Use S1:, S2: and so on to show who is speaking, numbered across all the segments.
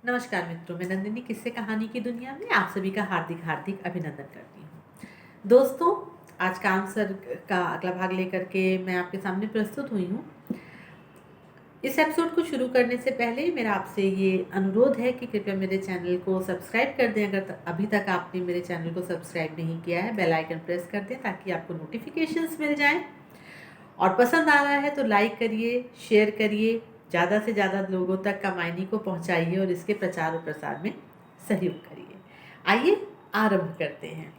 S1: नमस्कार मित्रों, मैं नंदिनी किस्से कहानी की दुनिया में आप सभी का हार्दिक हार्दिक अभिनंदन करती हूँ। दोस्तों, आज का आंसर का अगला भाग लेकर के मैं आपके सामने प्रस्तुत हुई हूँ। इस एपिसोड को शुरू करने से पहले मेरा आपसे ये अनुरोध है कि कृपया मेरे चैनल को सब्सक्राइब कर दें। अगर अभी तक आपने मेरे चैनल को सब्सक्राइब नहीं किया है, बेल आइकन प्रेस कर दें ताकि आपको नोटिफिकेशंस मिल जाएं। और पसंद आ रहा है तो लाइक करिए, शेयर करिए, ज़्यादा से ज़्यादा लोगों तक कमायनी को पहुंचाइए और इसके प्रचार और प्रसार में सहयोग करिए। आइए आरंभ करते हैं।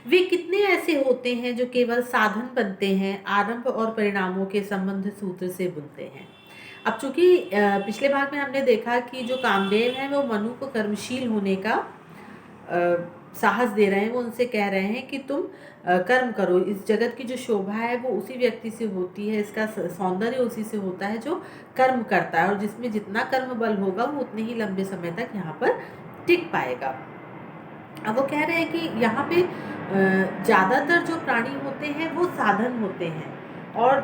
S1: वे कितने ऐसे होते हैं जो केवल साधन बनते हैं, आरंभ और परिणामों के संबंध सूत्र से बुनते हैं। अब चूंकि पिछले भाग में हमने देखा कि जो कामदेव हैं वो मनु को कर्मशील होने का साहस दे रहे हैं। वो उनसे कह रहे हैं कि तुम कर्म करो। इस जगत की जो शोभा है वो उसी व्यक्ति से होती है, इसका सौंदर्य उसी से होता है जो कर्म करता है, और जिसमें जितना कर्म बल होगा वो उतने ही लंबे समय तक यहाँ पर टिक पाएगा। अब वो कह रहे हैं कि यहाँ पे ज़्यादातर जो प्राणी होते हैं वो साधन होते हैं और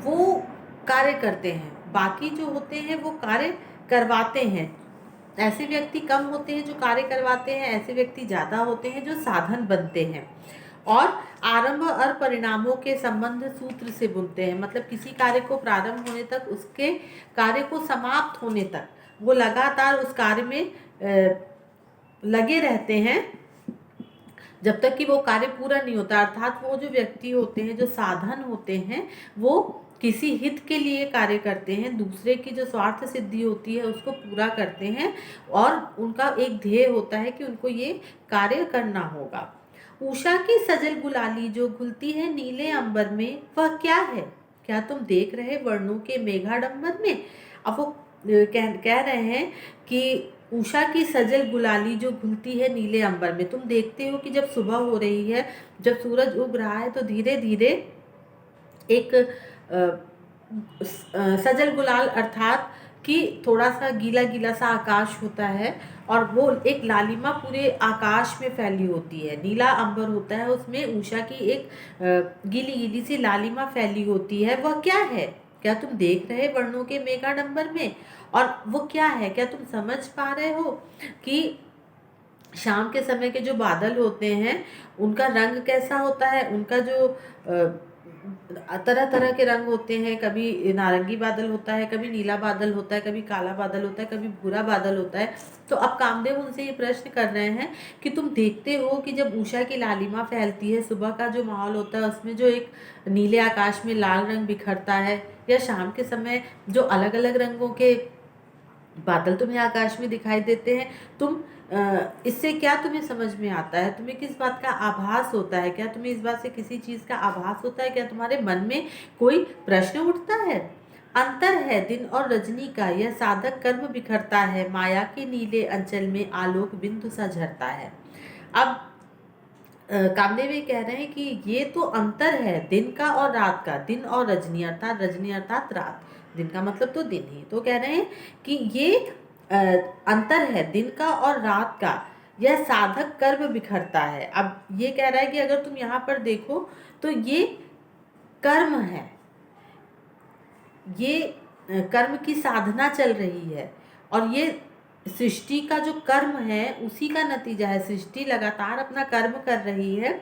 S1: वो कार्य करते हैं, बाकी जो होते हैं वो कार्य करवाते हैं। ऐसे व्यक्ति कम होते हैं जो कार्य करवाते हैं, ऐसे व्यक्ति ज़्यादा होते हैं जो साधन बनते हैं। और आरंभ और परिणामों के संबंध सूत्र से बुनते हैं, मतलब किसी कार्य को प्रारंभ होने तक, उसके कार्य को समाप्त होने तक वो लगातार उस कार्य में लगे रहते हैं जब तक कि वो कार्य पूरा नहीं होता। अर्थात वो जो व्यक्ति होते हैं, जो साधन होते हैं, वो किसी हित के लिए कार्य करते हैं, दूसरे की जो स्वार्थ सिद्धि होती है उसको पूरा करते हैं, और उनका एक ध्येय होता है कि उनको ये कार्य करना होगा। उषा की सजल गुलाली जो घुलती है नीले अंबर में, वह क्या है? क्या तुम देख रहे वर्णों के मेघाडंबर में? अब वो कह रहे हैं कि उषा की सजल गुलाली जो घुलती है नीले अंबर में, तुम देखते हो कि जब सुबह हो रही है, जब सूरज उग रहा है, तो धीरे धीरे एक सजल गुलाल अर्थात कि थोड़ा सा गीला गीला सा आकाश होता है, और वो एक लालिमा पूरे आकाश में फैली होती है। नीला अंबर होता है, उसमें उषा की एक गीली गीली सी लालिमा फैली होती है। वह क्या है? क्या तुम देख रहे वर्णों के मेघाडंबर में? और वो क्या है? क्या तुम समझ पा रहे हो कि शाम के समय के जो बादल होते हैं उनका रंग कैसा होता है? उनका जो तरह तरह के रंग होते हैं। कभी नारंगी बादल होता है, कभी नीला बादल होता है, कभी काला बादल होता है, कभी भूरा बादल होता है। तो अब कामदेव उनसे ये प्रश्न कर रहे हैं कि तुम देखते हो कि जब उषा की लालिमा फैलती है, सुबह का जो माहौल होता है उसमें जो एक नीले आकाश में लाल रंग बिखरता है, या शाम के समय जो अलग अलग रंगों के बादल तुम्हें आकाश में दिखाई देते हैं, तुम इससे क्या तुम्हें समझ में आता है? तुम्हें किस बात का आभास होता है? क्या तुम्हें इस बात से किसी चीज़ का आभास होता है? क्या तुम्हारे मन में कोई प्रश्न उठता है? अंतर है दिन और रजनी का, यह साधक कर्म बिखरता है, माया के नीले अंचल में आलोक बिंदु सा झरता है। अब कामदेव ये कह रहे हैं कि ये तो अंतर है दिन का और रात का, दिन और रजनी अर्थात रात, दिन का मतलब तो दिन ही। तो कह रहे हैं कि ये अंतर है दिन का और रात का, यह साधक कर्म बिखरता है। अब ये कह रहा है कि अगर तुम यहाँ पर देखो तो ये कर्म है, ये कर्म की साधना चल रही है, और ये सृष्टि का जो कर्म है उसी का नतीजा है। सृष्टि लगातार अपना कर्म कर रही है,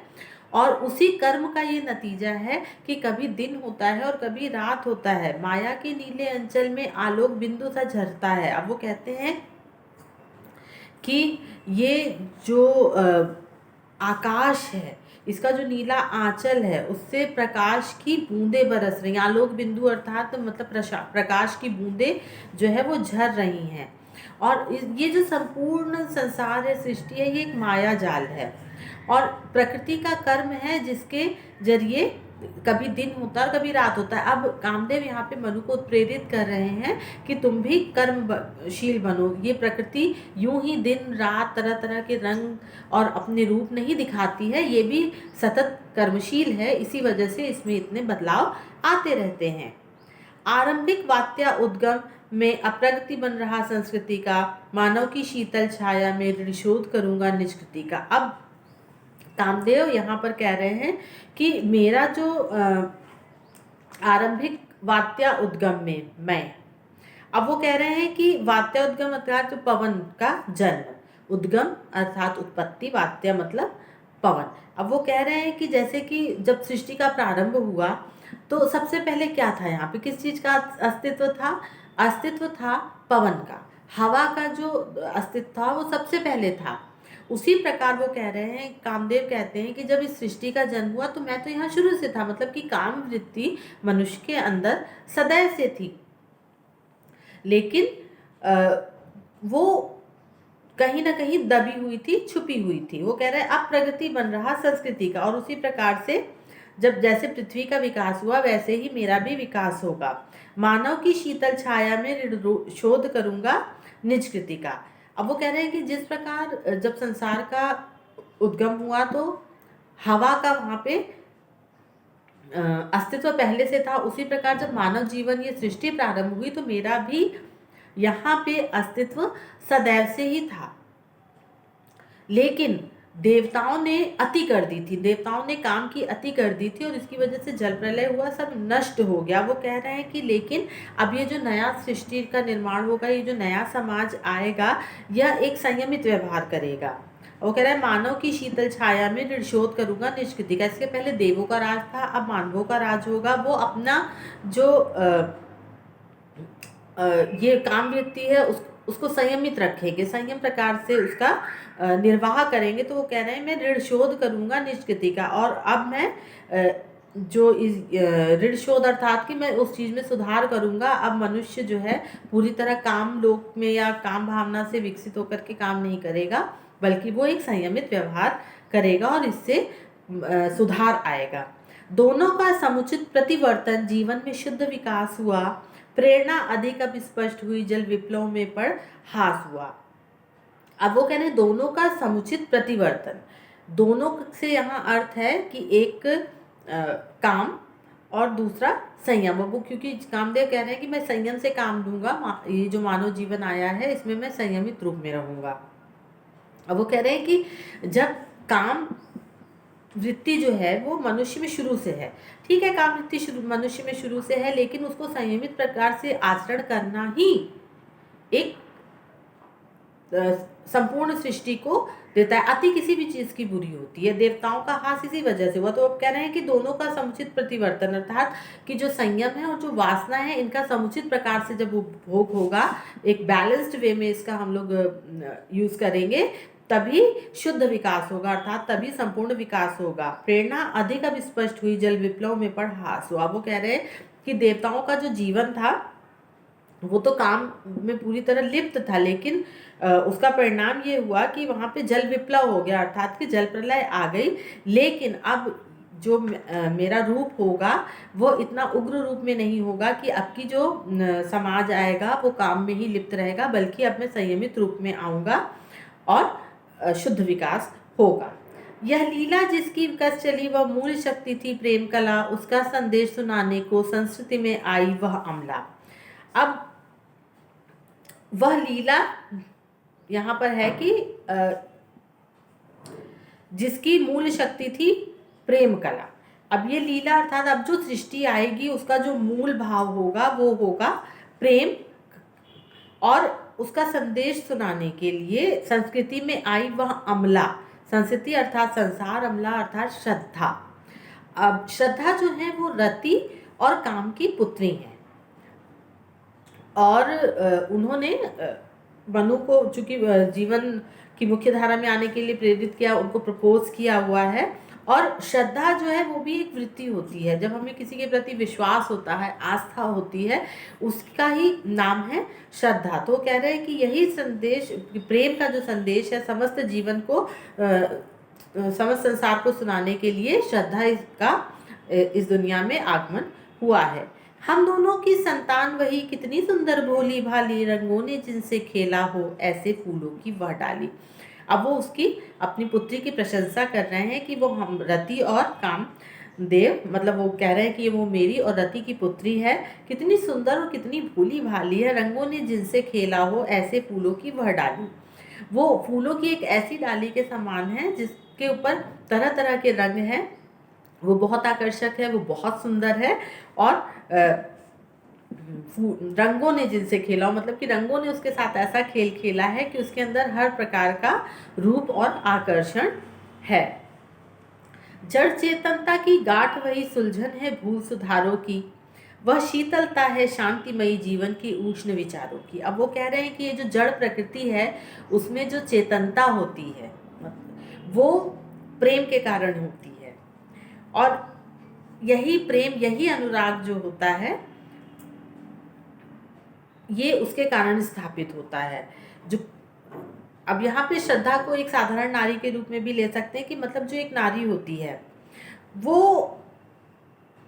S1: और उसी कर्म का ये नतीजा है कि कभी दिन होता है और कभी रात होता है। माया के नीले अंचल में आलोक बिंदु सा झरता है। अब वो कहते हैं कि ये जो आकाश है, इसका जो नीला आंचल है, उससे प्रकाश की बूंदें बरस रही हैं। आलोक बिंदु अर्थात मतलब प्रकाश की बूंदें जो है वो झर रही हैं। और ये जो संपूर्ण संसार है, सृष्टि है, ये एक माया जाल है, और प्रकृति का कर्म है जिसके जरिए कभी दिन होता है और कभी रात होता है। अब कामदेव यहाँ पे मनु को प्रेरित कर रहे हैं कि तुम भी कर्मशील बनो। ये प्रकृति यूं ही दिन रात तरह तरह के रंग और अपने रूप नहीं दिखाती है, ये भी सतत कर्मशील है, इसी वजह से इसमें इतने बदलाव आते रहते हैं। आरंभिक वात्या उद्गम में अप्रगति बन रहा संस्कृति का, मानव की शीतल छाया में ऋषोध करूंगा निष्कृति का। अब कामदेव यहाँ पर कह रहे हैं कि मेरा जो आरंभिक वात्या उद्गम में मैं, अब वो कह रहे हैं कि वात्या उद्गम अर्थात जो पवन का जन्म, उद्गम अर्थात उत्पत्ति, वात्या मतलब पवन। अब वो कह रहे हैं कि जैसे कि जब सृष्टि का प्रारंभ हुआ तो सबसे पहले क्या था, यहाँ पे किस चीज का अस्तित्व था? अस्तित्व था पवन का, हवा का जो अस्तित्व था वो सबसे पहले था। उसी प्रकार वो कह रहे हैं, कामदेव कहते हैं कि जब इस सृष्टि का जन्म हुआ तो मैं तो यहाँ शुरू से था, मतलब कि काम वृत्ति मनुष्य के अंदर सदैव से थी, लेकिन वो कहीं ना कहीं दबी हुई थी, छुपी हुई थी। वो कह रहे हैं अब प्रगति बन रहा संस्कृति का, और उसी प्रकार से जब जैसे पृथ्वी का विकास हुआ वैसे ही मेरा भी विकास होगा। मानव की शीतल छाया में ऋण शोध करूंगा निज कृति का। अब वो कह रहे हैं कि जिस प्रकार जब संसार का उद्गम हुआ तो हवा का वहाँ पे अस्तित्व पहले से था, उसी प्रकार जब मानव जीवन ये सृष्टि प्रारंभ हुई तो मेरा भी यहाँ पे अस्तित्व सदैव से ही था। लेकिन देवताओं ने अति कर दी थी, देवताओं ने काम की अति कर दी थी और इसकी वजह से जल प्रलय हुआ, सब नष्ट हो गया। वो कह रहे हैं कि लेकिन अब ये जो नया सृष्टि का निर्माण होगा, ये जो नया समाज आएगा, यह एक संयमित व्यवहार करेगा। वो कह रहा है मानव की शीतल छाया में ऋषोध करूंगा निष्कृति का। इसके पहले देवों का राज था, अब मानवों का राज होगा। वो अपना जो ये काम वृत्ति है उसको संयमित रखेंगे, संयम प्रकार से उसका निर्वाह करेंगे। तो वो कह रहे हैं मैं ऋण शोध करूंगा निष्कृति का, और अब मैं जो इस ऋण शोध अर्थात कि मैं उस चीज़ में सुधार करूंगा। अब मनुष्य जो है पूरी तरह काम लोक में या काम भावना से विकसित होकर के काम नहीं करेगा, बल्कि वो एक संयमित व्यवहार करेगा और इससे सुधार आएगा। दोनों का समुचित प्रतिवर्तन, जीवन में शुद्ध विकास हुआ, प्रेरणा अधिक अब स्पष्ट हुई, जल विप्लव में पड़ हास हुआ। अब वो कह रहे हैं दोनों का समुचित प्रतिवर्तन, दोनों से यहाँ अर्थ है कि एक काम और दूसरा संयम। वो क्योंकि कामदेव कह रहे हैं कि मैं संयम से काम लूंगा, ये जो मानव जीवन आया है इसमें मैं संयमित रूप में रहूंगा। अब वो कह रहे हैं कि जब काम वृत्ति जो है वो मनुष्य में शुरू से है, ठीक है, काम वृत्ति मनुष्य में शुरू से है, लेकिन उसको संयमित प्रकार से आचरण करना ही एक संपूर्ण सृष्टि को देता है। अति किसी भी चीज की बुरी होती है, देवताओं का हास इसी वजह से हुआ। तो अब कह रहे हैं कि दोनों का समुचित प्रतिवर्तन अर्थात कि जो संयम है और जो वासना है, इनका समुचित प्रकार से जब उपभोग होगा, एक बैलेंस्ड वे में इसका हम लोग यूज करेंगे, तभी शुद्ध विकास होगा, अर्थात तभी संपूर्ण विकास होगा। प्रेरणा अधिक अब स्पष्ट हुई, जल विप्लव में पड़ हास हुआ। वो कह रहे हैं कि देवताओं का जो जीवन था वो तो काम में पूरी तरह लिप्त था, लेकिन उसका परिणाम ये हुआ कि वहाँ पे जल विप्लव हो गया, अर्थात कि जल प्रलय आ गई। लेकिन अब जो मेरा रूप होगा वो इतना उग्र रूप में नहीं होगा कि अब की जो समाज आएगा वो काम में ही लिप्त रहेगा, बल्कि अब मैं संयमित रूप में आऊँगा और शुद्ध विकास होगा। यह लीला जिसकी कस चली वह मूल शक्ति थी प्रेम कला, उसका संदेश सुनाने को संस्कृति में आई वह अमला। अब वह लीला यहाँ पर है कि जिसकी मूल शक्ति थी प्रेम कला। अब ये लीला अर्थात अब जो सृष्टि आएगी उसका जो मूल भाव होगा वो होगा प्रेम, और उसका संदेश सुनाने के लिए संस्कृति में आई वह अमला। संस्कृति अर्थात संसार, अमला अर्थात श्रद्धा। अब श्रद्धा जो है वो रति और काम की पुत्री है, और उन्होंने मनु को चूंकि जीवन की मुख्य धारा में आने के लिए प्रेरित किया, उनको प्रपोज किया हुआ है। और श्रद्धा जो है वो भी एक वृत्ति होती है, जब हमें किसी के प्रति विश्वास होता है, आस्था होती है, उसका ही नाम है श्रद्धा। तो कह रहे हैं कि यही संदेश, प्रेम का जो संदेश है, समस्त जीवन को समस्त संसार को सुनाने के लिए श्रद्धा इसका इस दुनिया में आगमन हुआ है। हम दोनों की संतान वही, कितनी सुंदर भोली भाली, रंगों ने जिनसे खेला हो ऐसे फूलों की वह डाली। अब वो उसकी अपनी पुत्री की प्रशंसा कर रहे हैं कि वो हम रति और काम देव, मतलब वो कह रहे हैं कि वो मेरी और रति की पुत्री है, कितनी सुंदर और कितनी भोली भाली है, रंगों ने जिनसे खेला हो ऐसे फूलों की वह डाली। वो फूलों की एक ऐसी डाली के समान है जिसके ऊपर तरह तरह के रंग हैं, वो बहुत आकर्षक है, वो बहुत सुंदर है, और रंगों ने जिनसे खेला हो, मतलब कि रंगों ने उसके साथ ऐसा खेल खेला है कि उसके अंदर हर प्रकार का रूप और आकर्षण है। जड़ चेतनता की गांठ वही सुलझन है भूल सुधारों की, वह शीतलता है शांतिमयी जीवन की उष्ण विचारों की। अब वो कह रहे हैं कि ये जो जड़ प्रकृति है उसमें जो चेतनता होती है वो प्रेम के कारण होती है, और यही प्रेम, यही अनुराग जो होता है ये उसके कारण स्थापित होता है। जो अब यहाँ पे श्रद्धा को एक साधारण नारी के रूप में भी ले सकते हैं कि मतलब जो एक नारी होती है वो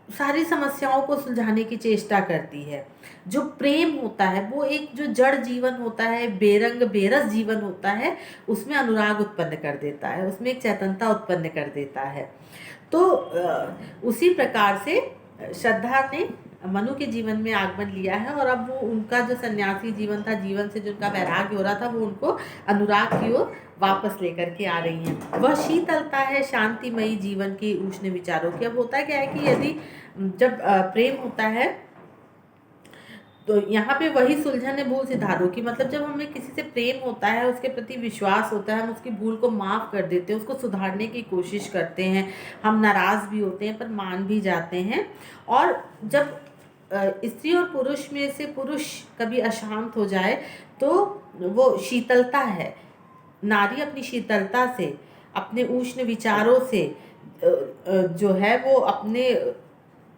S1: सारी समस्याओं को सुलझाने की चेष्टा करती है। जो प्रेम होता है वो एक जो जड़ जीवन होता है, बेरंग बेरस जीवन होता है, उसमें अनुराग उत्पन्न कर देता है, उसमें एक चेतनता उत्पन्न कर देता है। तो उसी प्रकार से श्रद्धा ने मनु के जीवन में आगमन लिया है, और अब वो उनका जो सन्यासी जीवन था, जीवन से जो उनका वैराग्य हो रहा था, वो उनको अनुराग की ओर वापस लेकर के आ रही हैं। वह शीतलता है शांतिमयी जीवन की उष्ण विचारों की। अब होता क्या है कि यदि जब प्रेम होता है तो यहाँ पे वही सुलझन है भूल सिधारों की, मतलब जब हमें किसी से प्रेम होता है, उसके प्रति विश्वास होता है, हम उसकी भूल को माफ़ कर देते हैं, उसको सुधारने की कोशिश करते हैं, हम नाराज़ भी होते हैं पर मान भी जाते हैं। और जब स्त्री और पुरुष में से पुरुष कभी अशांत हो जाए तो वो शीतलता है, नारी अपनी शीतलता से, अपने उष्ण विचारों से जो है वो अपने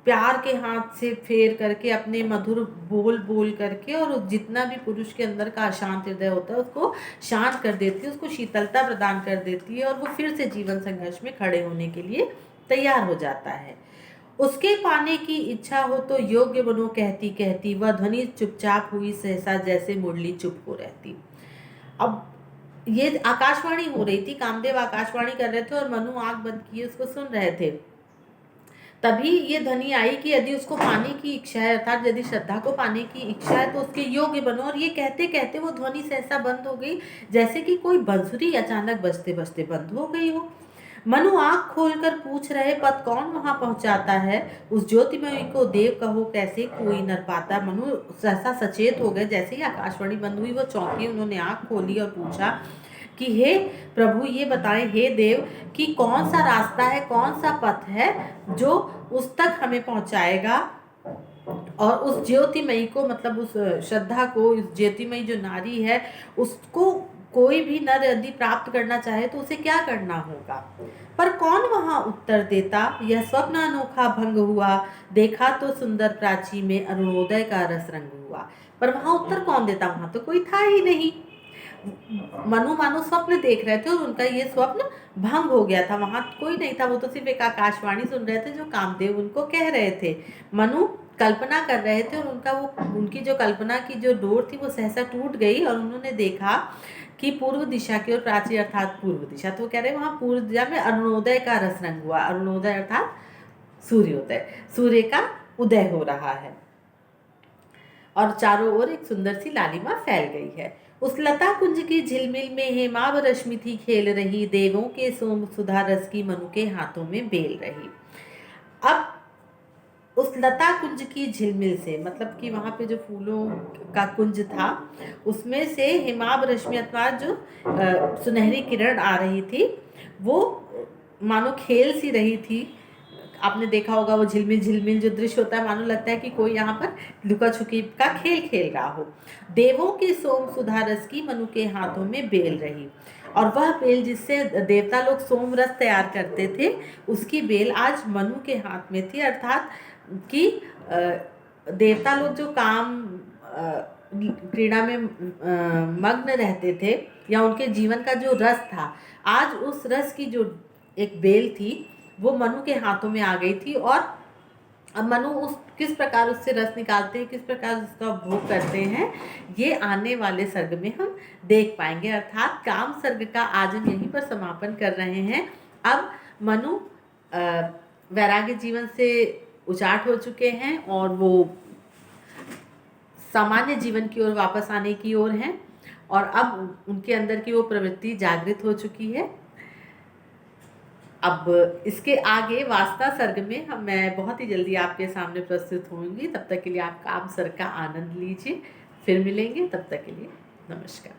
S1: प्यार के हाथ से फेर करके, अपने मधुर बोल बोल करके, और जितना भी पुरुष के अंदर का अशांत हृदय होता है उसको शांत कर देती है, उसको शीतलता प्रदान कर देती है, और वो फिर से जीवन संघर्ष में खड़े होने के लिए तैयार हो जाता है। उसके पाने की इच्छा हो तो योग्य बनो कहती कहती, वह ध्वनि चुपचाप हुई सहसा जैसे मुरली चुप हो रहती। अब ये आकाशवाणी हो रही थी, कामदेव आकाशवाणी कर रहे थे और मनु आंख बंद किए उसको सुन रहे थे। तभी ये ध्वनि आई कि यदि उसको पाने की इच्छा है, अर्थात यदि श्रद्धा को पाने की इच्छा है तो उसके योग्य बनो। और ये कहते कहते वो ध्वनि सहसा बंद हो गई, जैसे कि कोई बंसुरी अचानक बजते बजते बंद हो गई हो। मनु आंख खोलकर पूछ रहे पद कौन वहां पहुंचाता है, उस ज्योतिमयी को देव कहो कैसे कोई नर पाता। मनु सहसा सचेत हो गए, जैसे ही आकाशवाणी बंद हुई वो चौंके, उन्होंने आंख खोली और पूछा कि हे प्रभु ये बताएं, हे देव, कि कौन सा रास्ता है, कौन सा पथ है जो उस तक हमें पहुंचाएगा, और उस ज्योतिमयी को, मतलब उस श्रद्धा को, उस ज्योतिमयी जो नारी है उसको कोई भी नर यदि प्राप्त करना चाहे तो उसे क्या करना होगा। पर कौन वहां उत्तर देता, यह स्वप्न अनोखा भंग हुआ, देखा तो सुंदर प्राची में अरुणोदय का रस रंग हुआ। पर वहां उत्तर कौन देता, वहां तो कोई था ही नहीं। मनु मानो स्वप्न देख रहे थे और उनका ये स्वप्न भंग हो गया था, वहां कोई नहीं था, वो तो सिर्फ एक आकाशवाणी सुन रहे थे जो कामदेव उनको कह रहे थे। मनु कल्पना कर रहे थे और उनकी जो कल्पना की जो डोर थी वो सहसा टूट गई, और उन्होंने देखा कि पूर्व दिशा की ओर, प्राची अर्थात पूर्व दिशा, तो कह रहे वहां पूर्व दिशा में अरुणोदय का रस रंग हुआ। अरुणोदय अर्थात सूर्योदय, सूर्य का उदय हो रहा है, और चारों ओर एक सुंदर सी लालिमा फैल गई है। उस लता कुंज की झिलमिल में हेमाव रश्मि थी खेल रही, देवों के सोम सुधा रस की मनु के हाथों में बेल रही। अब उस लता कुंज की झिलमिल से, मतलब कि वहां पे जो फूलों का कुंज था उसमें से हेमाव रश्मि अथवा जो सुनहरी किरण आ रही थी, वो मानो खेल सी रही थी। आपने देखा होगा वो झिलमिल झिलमिल जो दृश्य होता है, मानो लगता है कि कोई यहाँ पर लुका छुपी का खेल खेल रहा हो। देवों के सोम सुधा रस की मनु के हाथों में बेल रही, और वह बेल जिससे देवता लोग सोम रस तैयार करते थे उसकी बेल आज मनु के हाथ में थी। अर्थात कि देवता लोग जो काम क्रीड़ा में मग्न रहते थे, या उनके जीवन का जो रस था, आज उस रस की जो एक बेल थी वो मनु के हाथों में आ गई थी। और अब मनु उस किस प्रकार उससे रस निकालते हैं, किस प्रकार उसका उपभोग करते हैं, ये आने वाले सर्ग में हम देख पाएंगे। अर्थात काम सर्ग का आज हम यहीं पर समापन कर रहे हैं। अब मनु वैराग्य जीवन से उचाट हो चुके हैं और वो सामान्य जीवन की ओर वापस आने की ओर हैं, और अब उनके अंदर की वो प्रवृत्ति जागृत हो चुकी है। अब इसके आगे वास्ता सर्ग में मैं बहुत ही जल्दी आपके सामने प्रस्तुत होंगी। तब तक के लिए आप काम सर्ग का आनंद लीजिए। फिर मिलेंगे, तब तक के लिए नमस्कार।